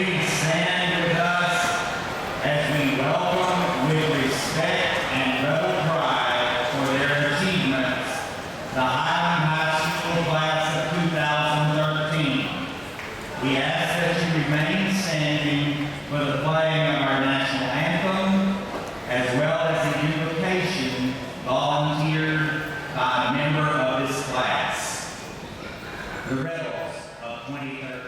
Please stand with us as we welcome with respect and real pride for their achievements the Highland High School class of 2013. We ask that you remain standing for the playing of our national anthem, as well as the invocation volunteered by a member of this class. The Rebels of 2013.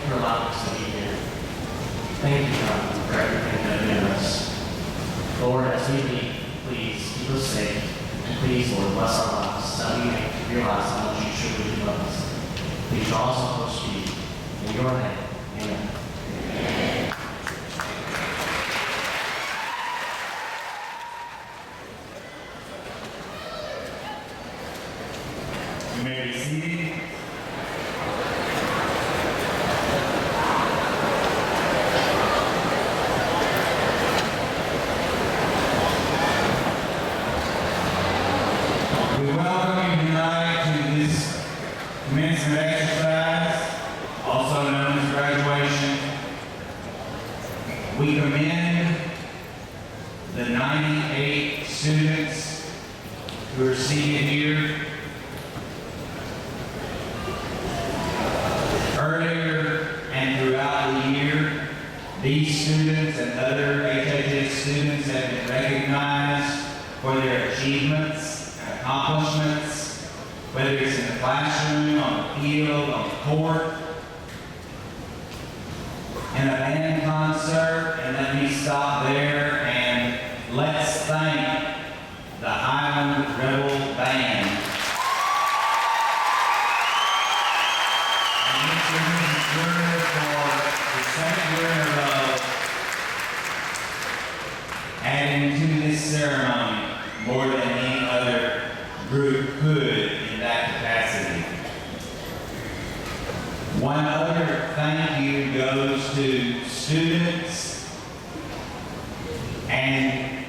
for allowing us to be here. Thank you, God, for everything that you've given us. Lord, as we leave, please keep us safe. And please, Lord, bless our lives so we may realize how much you truly do love us. Please draw us close to you. In your name, amen. You may be seated. We welcome you tonight to this commencement exercise, also known as graduation. We commend the 98 students who are seated here. Earlier and throughout the year, these students and other HHS students have been recognized for their achievements and accomplishments, whether it's in the classroom, on the field, on the court, in a band concert. And let me stop there and let's thank the Highland Rebel Band. For the second year in a row, adding to this ceremony more than any other group could in that capacity. One other thank you goes to students and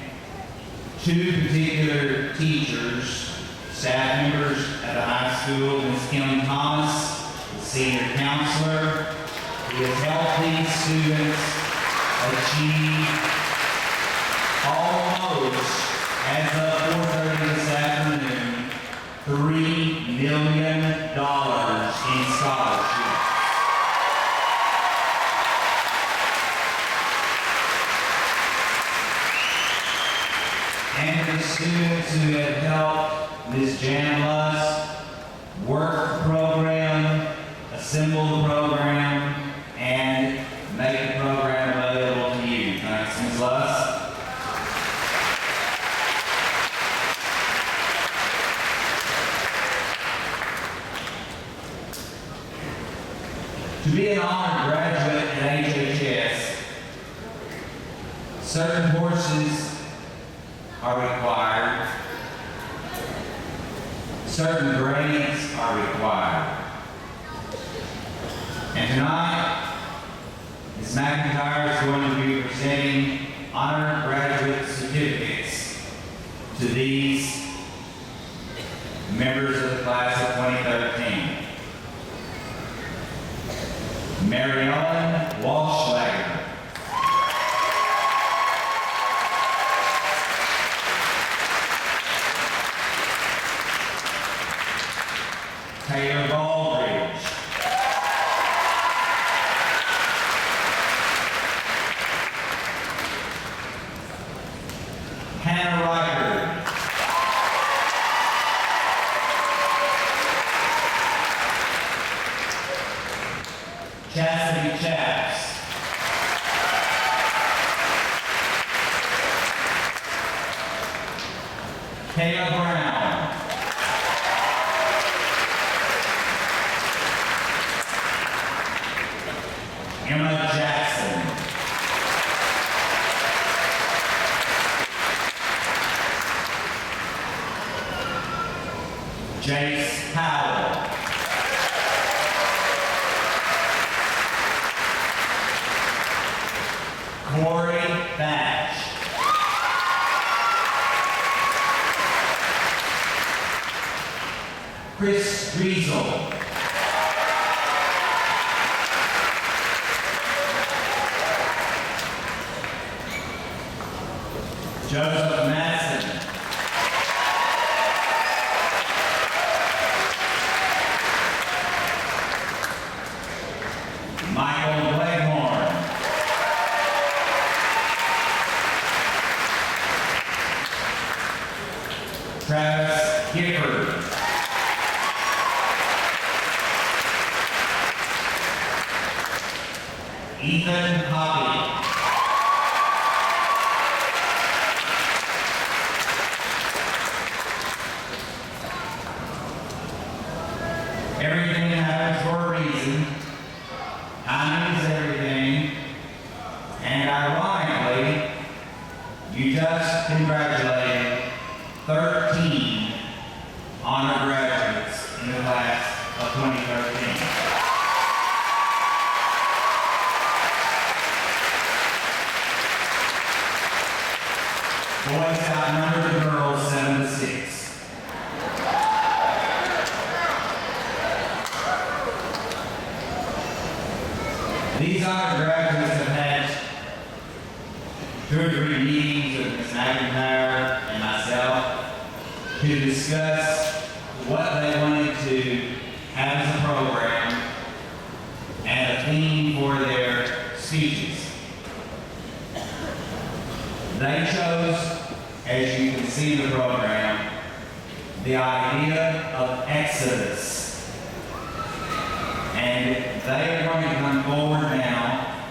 two particular teachers, staff members at the high school, Ms. Kim Thomas, the senior counselor, who has helped these students achieve almost, as of 4:30 this afternoon, $3 million in scholarships. And the students who have helped Ms. Jan Luss work the program, assemble the program, and make the program available to you. Thanks, Ms. Luss. To be an honored graduate at HHS, certain courses are required, certain grades are required. And tonight, Ms. McIntyre is going to be presenting honor graduate certificates to these members of the class of 2013. Mary Ellen Walschlager. Taylor Baldridge. Hannah Ryder. Chastity Chaps. Kayla Brown. Emma Jackson. Jace Howell. Corey Thatch. Chris Riesel. Joseph Madsen. Michael Leghorn. Travis Gifford. Ethan Hoppy. Everything happens for a reason. Timing is everything. And ironically, you just congratulated 13 honor graduates in the class of 2013. Boys outnumber the girls 7-6. These honor graduates have had 2 or 3 meetings with Ms. McIntyre and myself to discuss what they wanted to have as a program and a theme for their speeches. They chose, as you can see in the program, the idea of Exodus. And they are going to come forward now,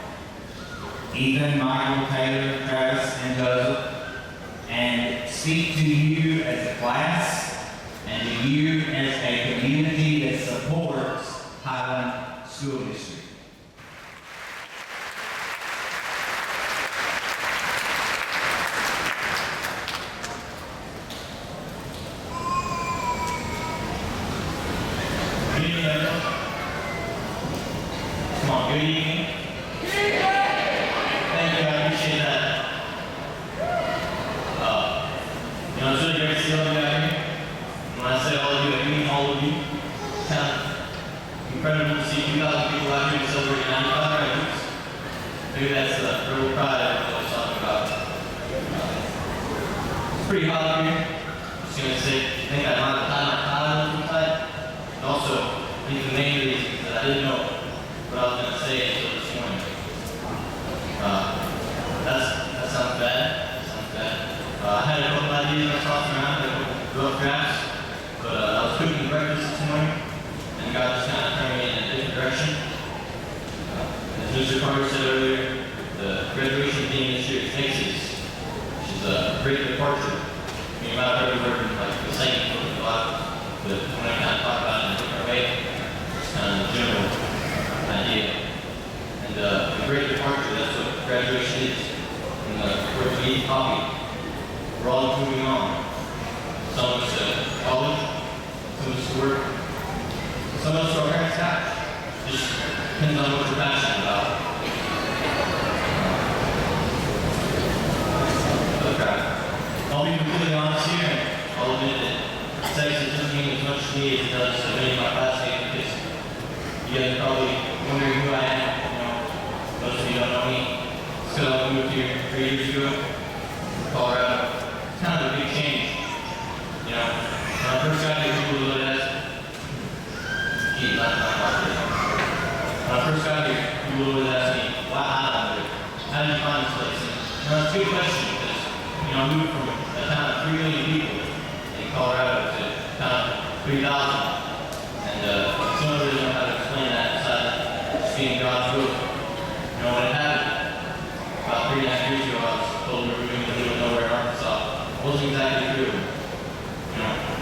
Ethan, Michael, Taylor, Travis, and Joseph, and speak to you as a class and to you as a community that supports Highland School District. Good evening. Thank you, I appreciate that. It's really great to see all of you out here. When I say all of you, I mean all of you. It's kind of incredible to see 2,000 people out here celebrating 95 graduates. Maybe that's the real pride I was talking about. It's pretty hot up here. I'm just going to say, I think I might have tied my tie a little tight. And also, I think the main reason is that I didn't know what I was going to say until this morning. That sounds bad. I had a couple ideas I tossed around, a couple rough drafts, but I was cooking breakfast this morning, and God just kind of turned me in a different direction. As Mr. Carter said earlier, the graduation theme this year is Exodus, which is a great departure. You might have heard the word like the same book in the Bible, but when I kind of talk about it in a different way, it's kind of the general idea. And the great departure, that's what graduation is. And the word to eat coffee. We're all moving on. Some of us to college, some of us to work, some of us to our parents' house. Just depends on what you're passionate about. Okay. I'll be completely honest here, and I'll admit that sex doesn't mean as much to me as it does to many of my classmates, because you guys are probably wondering who I am. Most of you don't know me. It's because I moved here 3 years ago from Colorado. It's kind of a big change. When I first got here, people would ask me, when I first got here, people would ask me, why Highland? How did you find this place? And it's a good question, because I moved from a town of 3 million people in Colorado to a town of 3,000. And some of you don't know how to explain that besides just being God's will. When it happened, about 3.5 years ago, I was told we were moving to the middle of nowhere in Arkansas. It wasn't exactly true.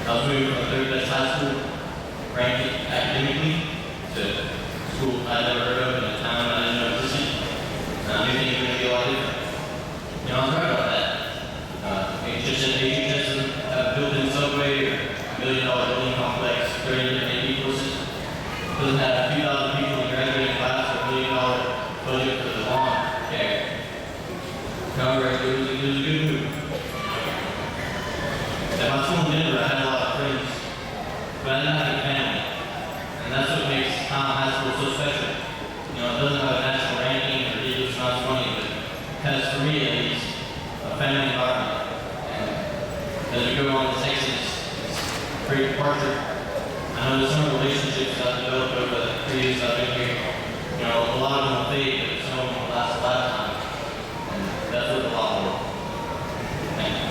I was moving from the 3rd best high school, ranked academically, to a school I'd never heard of in a town I didn't know existed. And I knew things were going to be a lot different. I was right about that. HHS doesn't have a built-in subway or $1 million building complex, 30 different AP courses. It doesn't have a few thousand people in the graduating class or $1 million budget for the lawn care. However, it was a good move. At my school in Denver, I had a lot of friends, but I didn't have a family. And that's what makes Highland High School so special. It doesn't have a national ranking or ridiculous amounts of money, but it has, for me at least, a family environment. And as we go on this Exodus, it's a great departure. I know there's some relationships that I've developed over the 3 years I've been here. A lot of them will fade, but some of them will last a lifetime. And that's worth a lot more. Thank you.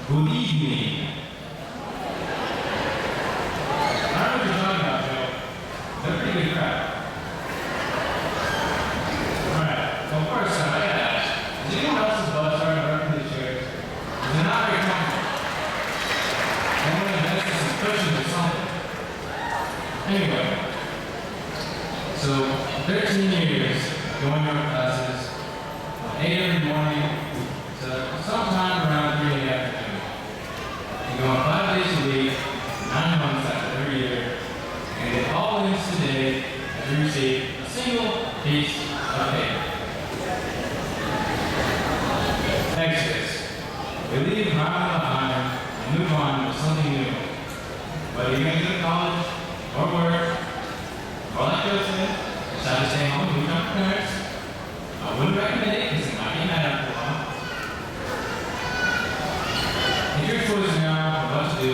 Believe me. I know what you're talking about, Joe. They're a pretty good crowd. Alright, well first, I gotta ask, is anyone else's butt starting to work in these chairs? Is it not very comfortable? I want to invest in some cushions or something. Anyway, so 13 years going to our classes, 8 every morning to sometime around 3 in the afternoon. And going 5 days a week, 9 months out of every year, and it all ends today as we receive a single piece of paper. Exodus. We leave Highland behind and move on to something new. Whether you're going to go to college or work, or like Joe said, decide to stay home and move on to parents, I wouldn't recommend it because it might get mad after a while. It's your choice now of what to do,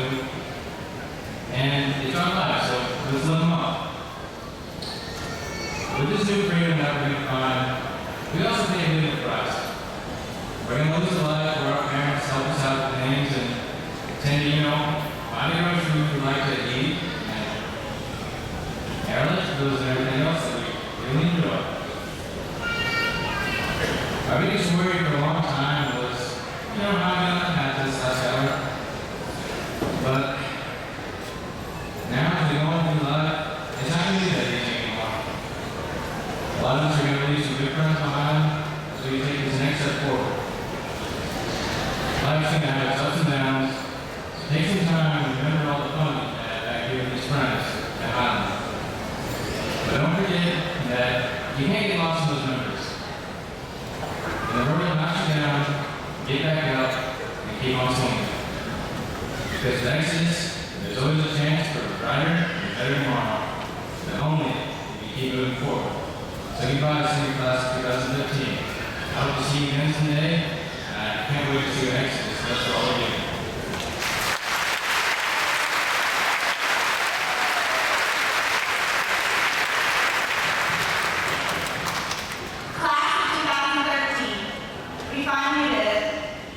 and it's our life, so let's live them up. With this new freedom that we're going to find, we also pay a little price. We're going to lose a life where our parents help us out with things and tend to, buy the groceries we like to eat, and our electric bills and everything else that we really enjoy. Our biggest worry for a long time was, how am I going to have this last hour? But now, as we go on through life, it's not going to be that easy anymore. A lot of us are going to leave some good friends behind as we take this next step forward. Life's going to have its ups and downs, so take some time and remember all the fun you've had back here with these friends at Highland. But don't forget that you can't get lost in those memories. And the world will knock you down, get back up, and keep on swinging. Because with Exodus, there's always a chance for a brighter and better tomorrow, but only if you keep moving forward. So goodbye to senior class of 2015. I hope to see you again someday, and I can't wait to see you Exodus. That's for all of you. We finally did it.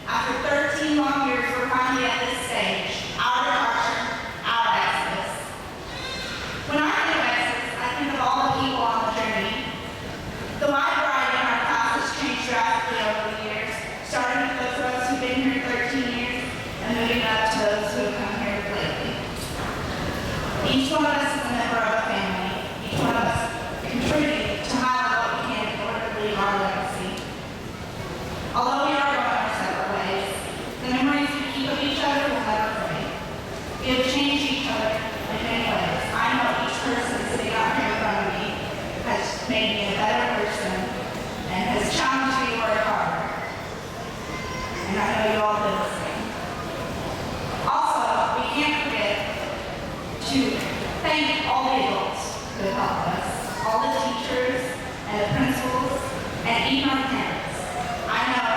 After 13 long years, we're finally at this stage. Our departure, our Exodus. When I think of Exodus, I think of all the people on the journey. The wide variety in our class has changed drastically over the years, starting with those of us who've been here 13 years and moving up to those who have come here lately. Each one of us is a member of a family. Each one of us contributing to highlight what we can in order to leave our legacy. Although we are going our separate ways, the memories we keep of each other will never fade. We have changed each other in many ways. I know each person sitting out here in front of me has made me a better person and has challenged me to work harder. And I know you all do the same. Also, we can't forget to thank all the adults who have helped us, all the teachers and the principals, and even our parents. I know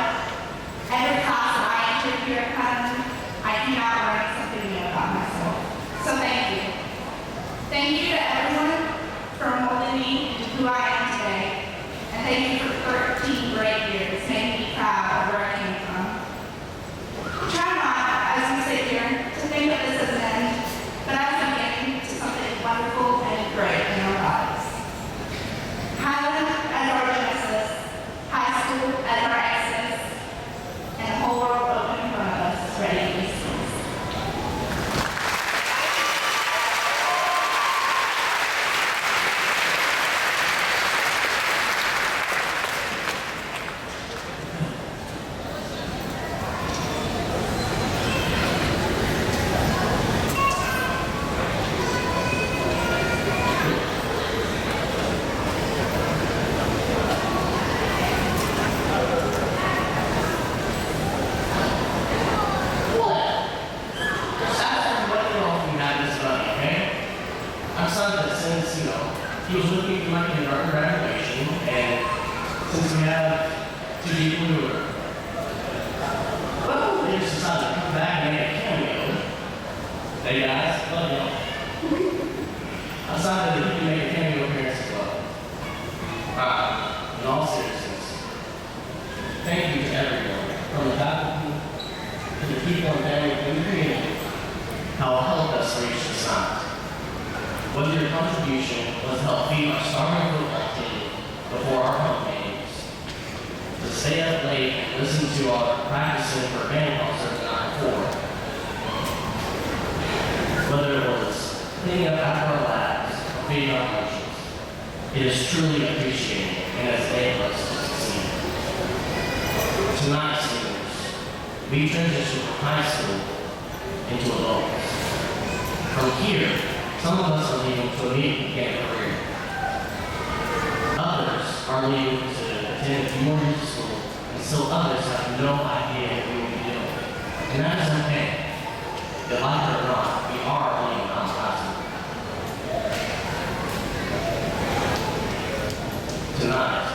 every class that I entered here at Highland, I came out learning something new about myself. So thank you. Thank you to everyone for molding me into who I am today. And thank you for 13 great years, making me proud of where I came from. Try not, as we sit here, to think of this as an end, but as a beginning to something wonderful and great in our lives. Highland as our Genesis, high school as our Exodus, and the whole world open in front of us is ready to be seized. He was looking for my Highland Graduation, and since we have two people who are, well, they just decided to come back and make a cameo. Hey guys, I decided that he can make a cameo appearance as well. In all seriousness, thank you to everyone, from the faculty to the people and families in the community how it helped us reach this night. Whether your contribution was to help feed our starving football team before our home games, to stay up late and listen to our practicing for band concert the night before, whether it was cleaning up after our labs or feeding our emotions, it is truly appreciated and has enabled us to succeed. Tonight, seniors, we transition from high school into adults. From here, some of us are leaving to immediately begin a career. Others are leaving to attend a few more years of school, and still others have no idea what we will be doing. And that is okay. But like it or not, we are leaving out of high school. Tonight,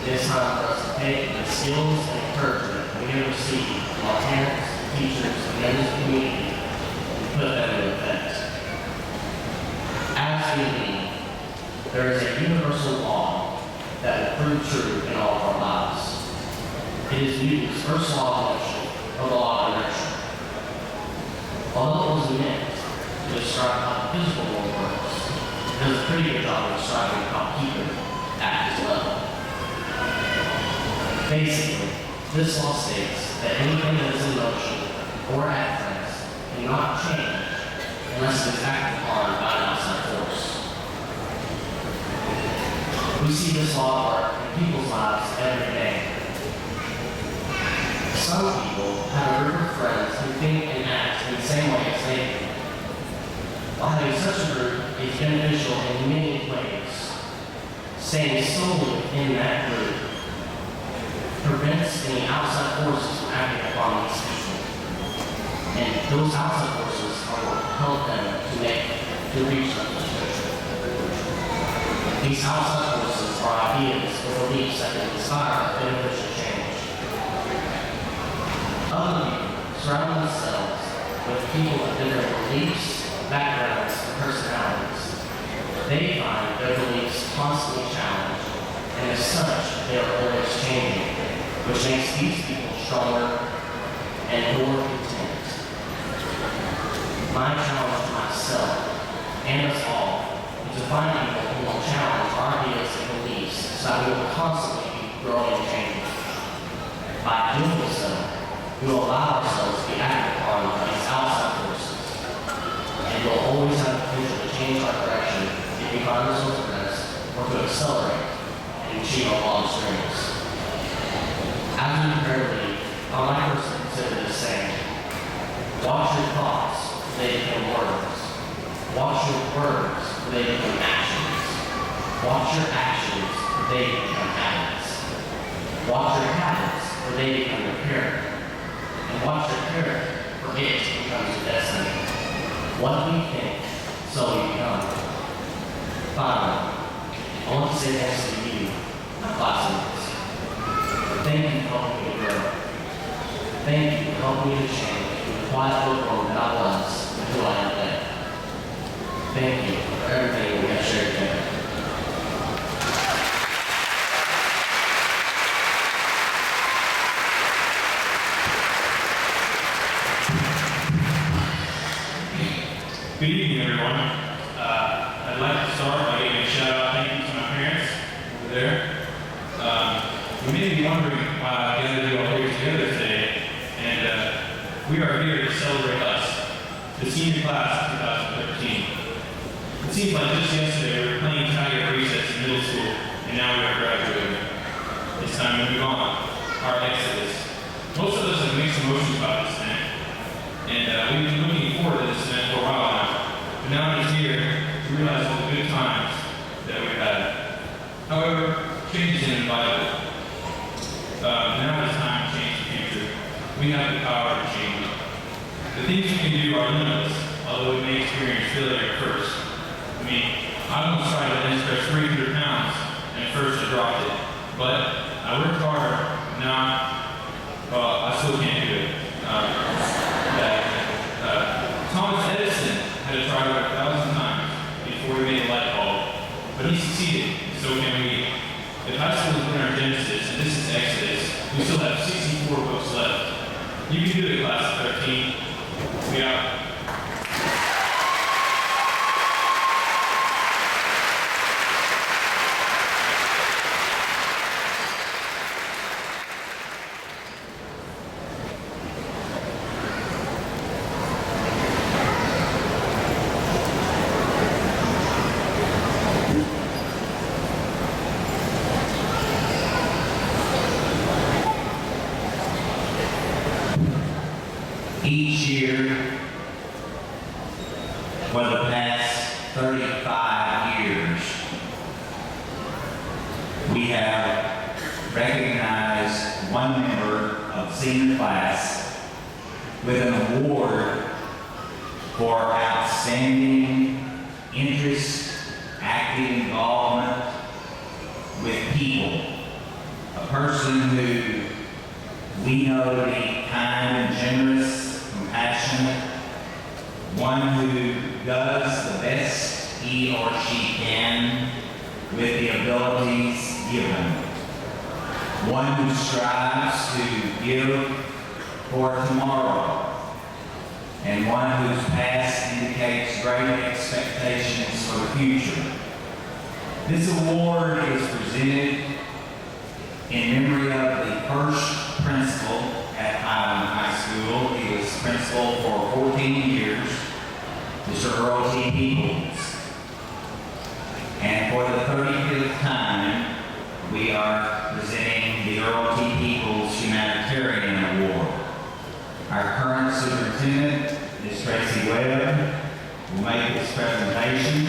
it is time for us to take the skills and encouragement we have received from our parents, teachers, and members of the community and put them into effect. As we lead, there is a universal law that will prove true in all of our lives. It is Newton's first law of motion, or the law of inertia. Although it was meant to describe how the physical world works, it does a pretty good job of describing how people act as well. Basically, this law states that anything that is in motion or at rest cannot change unless it is acted upon by an outside force. We see this law work in people's lives every day. Some people have a group of friends who think and act in the same way as they do. While having such a group is beneficial in many ways, staying solely within that group prevents any outside forces from acting upon these people. And those outside forces are what help them to reach their potential. These outside forces are ideas or beliefs that can inspire beneficial change. Other people surround themselves with people with different beliefs, backgrounds, and personalities. They find their beliefs constantly challenged, and as such, they are always changing, which makes these people stronger and more content. My challenge to myself and us all is to find people who will challenge our ideas and beliefs so that we will constantly be growing and changing. By doing so, we will allow ourselves to be acted upon by these outside forces, and we'll always have the potential to change our direction if we find ourselves at rest or to accelerate and achieve our longest dreams. As we prepare to leave, I would like us to consider this saying: watch your thoughts, they become words. Watch your words, they become actions. Watch your actions, they become habits. Watch your habits, or they become your character. And watch your character, for it becomes your destiny. What we think, so we become. Finally, I want to say thanks to you, my classmates. Thank you for helping me to grow. Thank you for helping me to change from the quiet little that I was to who I am today. Thank you for everything we have shared together. Good evening, everyone. I'd like to start by giving a shout out thank you to my parents over there. You may be wondering why I gathered you all here together today, and we are here to celebrate us, the senior class of 2013. It seems like just yesterday we were playing tag at recess in middle school, and now we are graduating. It's time to move on, our exodus. Most of us have mixed emotions about this event, and we've been looking forward to this event for a while now. But now it's here to realize all the good times that we've had. However, change is inevitable. Now it's time to change the future. We have the power to change it. The things we can do are limitless, although we may experience failure at first. I mean, I almost tried to bench press 300 pounds, and at first I dropped it. But I worked hard, I still can't do it. Thomas Edison had to try it 1,000 times before he made a light bulb, but he succeeded, so can we. If high school has been our genesis, and this is Exodus, we still have 64 books left. You can do it, class of 13. We are. Each year, for the past 35 years, we have recognized one member of senior class with an award for outstanding interest, active involvement with people. A person who we know to be kind and generous, compassionate, one who does the best he or she can with the abilities given, one who strives to give for tomorrow, and one whose past indicates great expectations for the future. This award is presented in memory of the first principal at Highland High School. He was principal for 14 years, Mr. Earl T. Peoples. And for the 35th time, we are presenting the Earl T. Peoples Humanitarian Award. Our current superintendent, Ms. Tracy Webb, will make this presentation.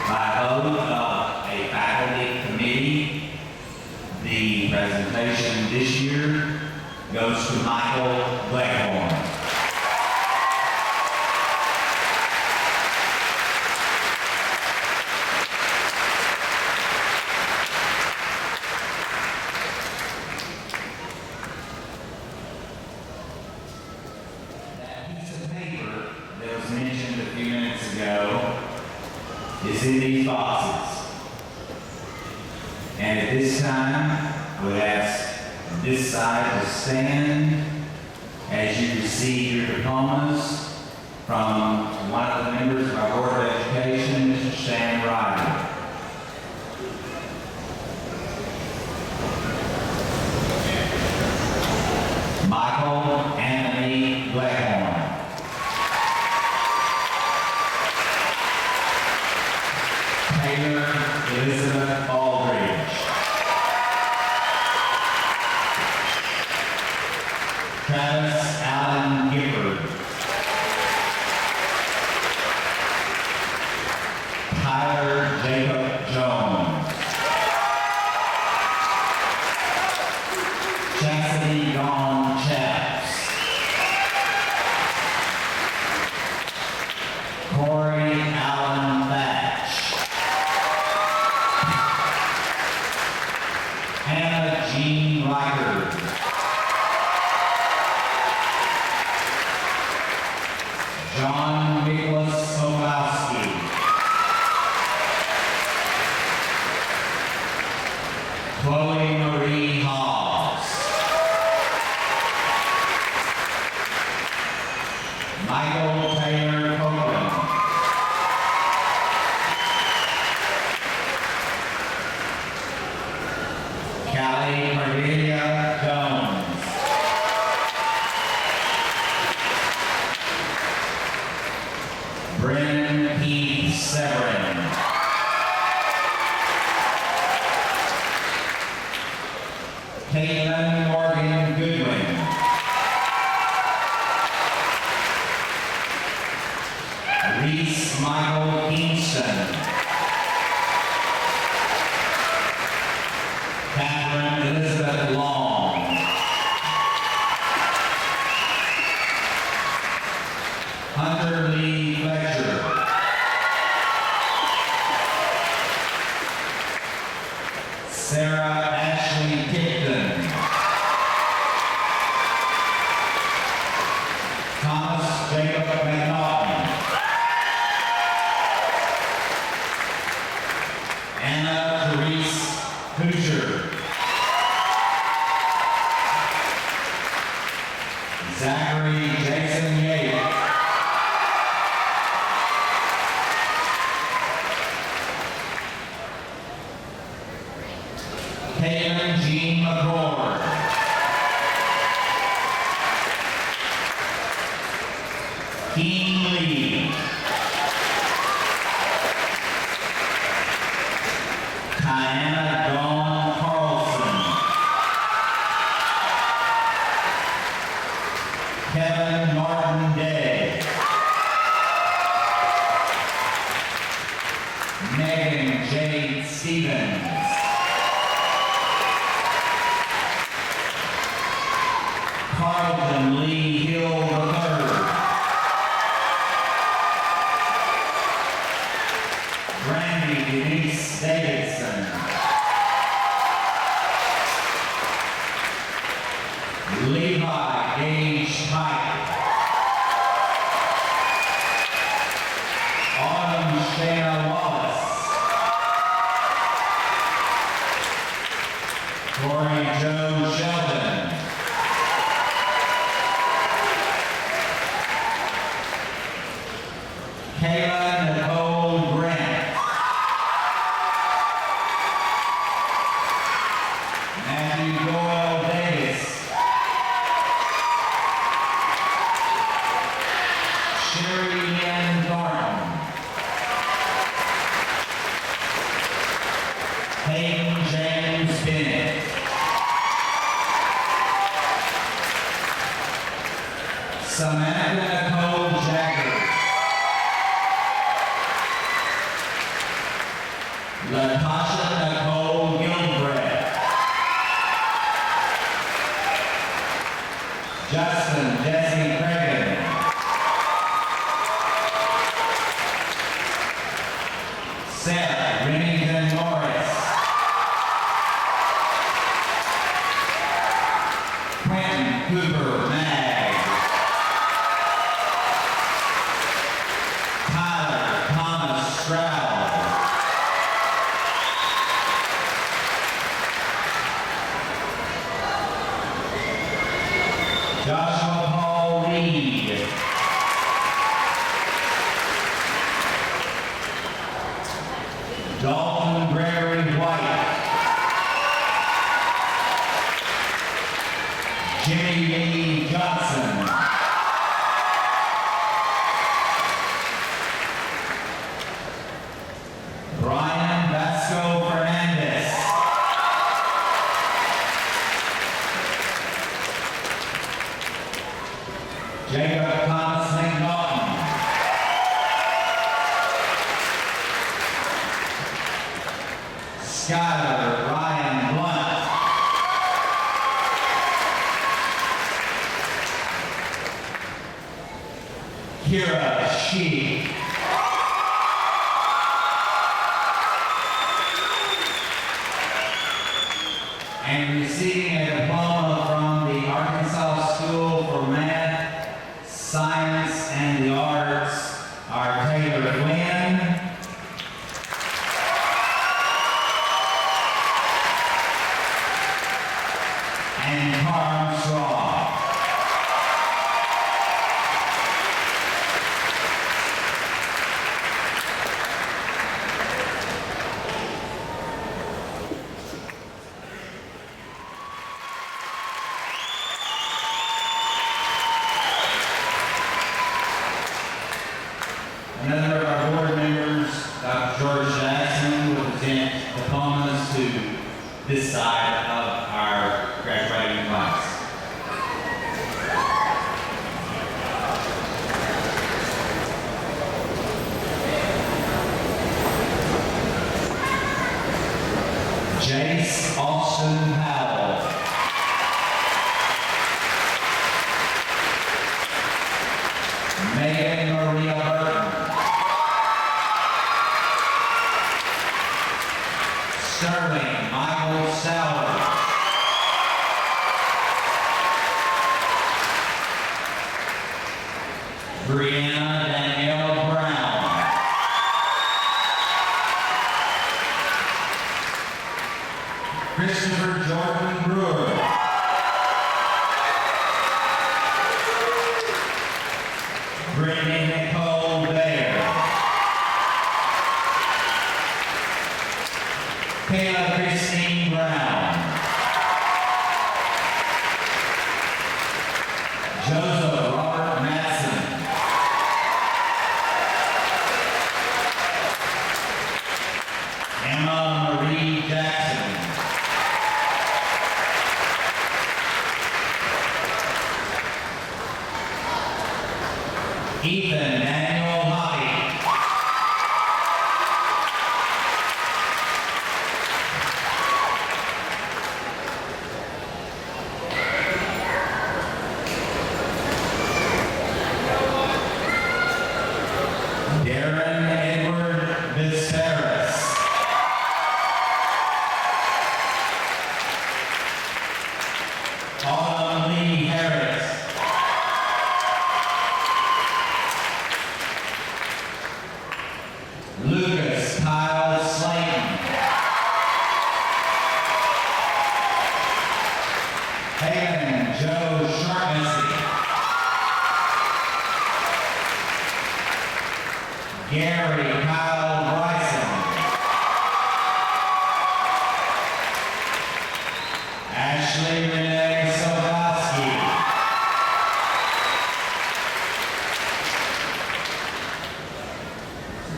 By vote of a faculty committee, the presentation this year goes to Michael Blackhorn. That piece of paper that was mentioned a few minutes ago is in these boxes. And at this time, I would ask this side to stand as you receive your diplomas from one of the members of our Board of Education, Mr. Stan Ryder. Michael Anthony Blackhorn. Taylor Elizabeth Aldridge. Travis Allen Gifford. Tyler Jacob Jones. Chastity Dawn Chaps. Corey Allen Thatch. Hannah Jean Reichert. John Nicholas Sobolowski. Chloe Marie Hawes. Michael Taylor Copeland. Callie Cordelia Jones. Brennan P. Severin. Caitlin Morgan Goodwin. Reese Michael Kingston. Catherine Elizabeth Long. Hunter Lee Fletcher. Sarah Ashley Tipton. Thomas Jacob McNaughton. Anna Caitlin Jean McCord. Keen Lee. Diana Dawn Carlson. Kevin Martin Day. Megan Jade Stevens. Carlton Lee Hill III. Brandy Denise Davidson. Levi Gage Pike. Autumn Shayna Wallace. Corey Joe Sheldon. Kayla Nicole Grant. Matthew Doyle Davis. Sherry Lynn Garden. Hayden James Bennett. Samantha Nicole Jagger. Latasha Nicole Gilbreth. Justin Jesse Cragen. Seth Remington Morris. Quentin Cooper Mag. Tyler Thomas Stroud. Joshua Paul Reed. Dalton Gregory White. Jimmy Lee Johnson. Brian Vasco Fernandez. Jacob Thomas McNaughton. Skylar Ryan Blunt. Kira Shee. And receiving a diploma from the Arkansas School for Math, Science, and the Arts are Taylor Flynn, and Carm Straw. Another of our board members, Dr. George Jackson, will present diplomas to this side of our graduating class. Jace Austin Powell. Megan Maria Burton. Sterling Michael Sauer. Brianna Danielle Brown. Christopher Jordan Brewer. Brittany Nicole Baer. Kayla Christine Brown. Terry Kyle Bryson. Ashley Renee Sokoski.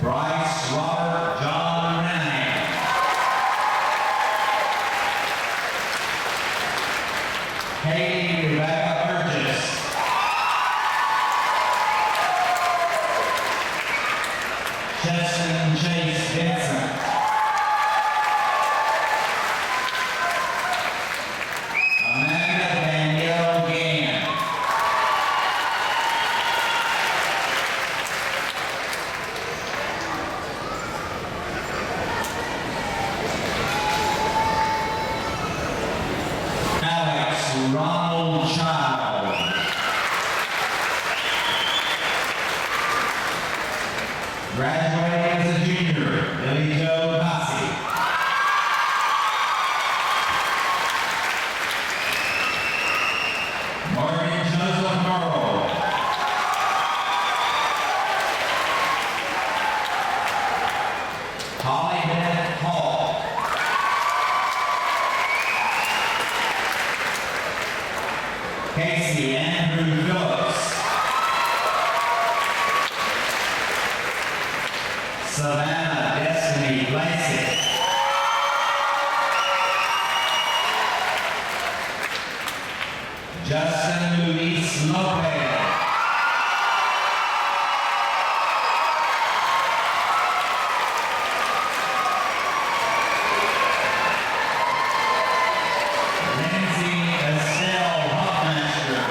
Bryce Robert John Rennie. Haley Rebecca Burgess. Justin Chase Vincent. Amanda Danielle Gann. Alex Ronald Child. Graduating as a junior, Billy Joe Bassi. Morgan Joseph Merle. Holly Bennett Hall. Casey Andrew Phillips. Savannah Destiny Lacey. Justin Luis Lopez. Lindsay Estelle Huffmaster.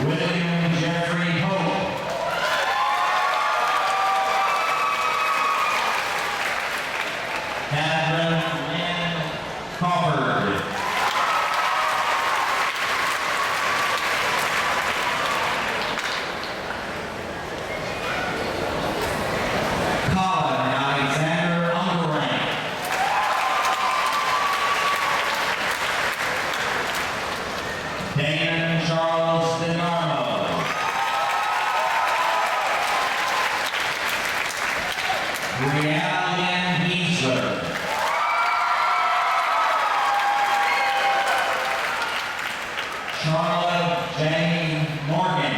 William Jeffrey Hope. Catherine Lynn Crawford. Colin Alexander Underrank. Dan Charles DeNarmo. Brianna Lynn Giesler. Charlotte Jane Morgan.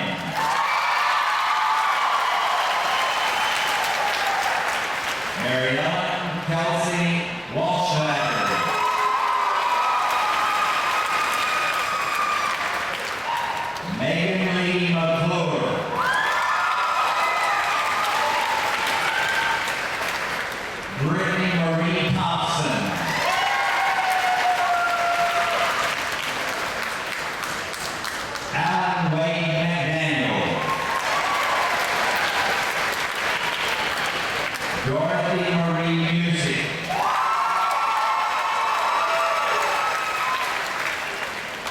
Mary Ellen Kelsey Walshbacker. Megan Lee McClure. Brittany Marie Thompson. Alan Wade McDaniel. Dorothy Marie Music.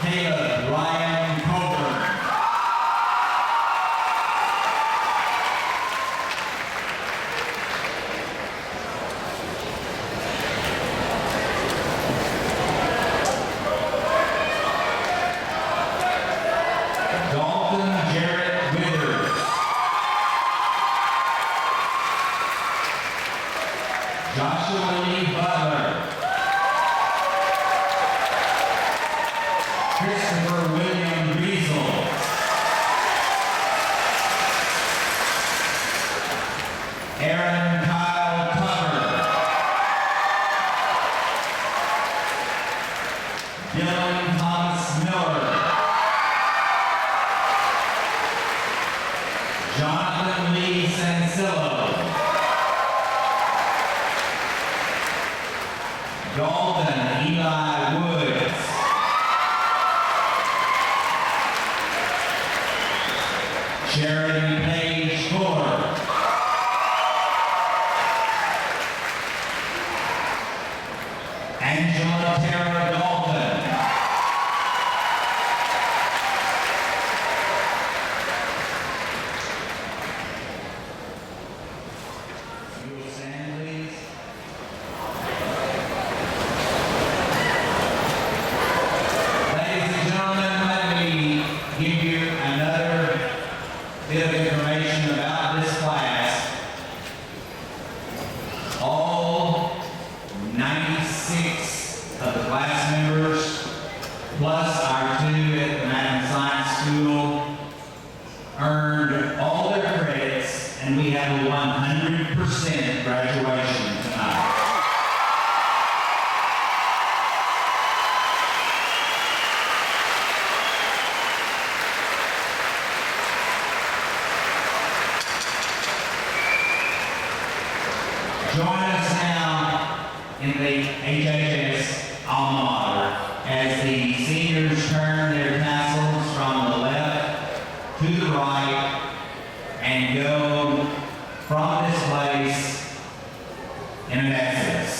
Caleb Ryan Coburn. Dalton Jarrett Withers. Joshua Lee Butler. Christopher William Riesel. Aaron Kyle Tucker. Dylan Thomas Miller. Jonathan Lee Sansillo. Dalton Eli Woods. Charity Page Fuller. Angela Tara Dalton. You will stand, please. Ladies and gentlemen, let me give you an bit of information about this class. All 96 of the class members, plus our 2 at the Madden Science School, earned all their credits, and we have a 100% graduation tonight. Join us now in the HHS alma mater as the seniors turn their tassels from the left to the right and go from this place in an exodus.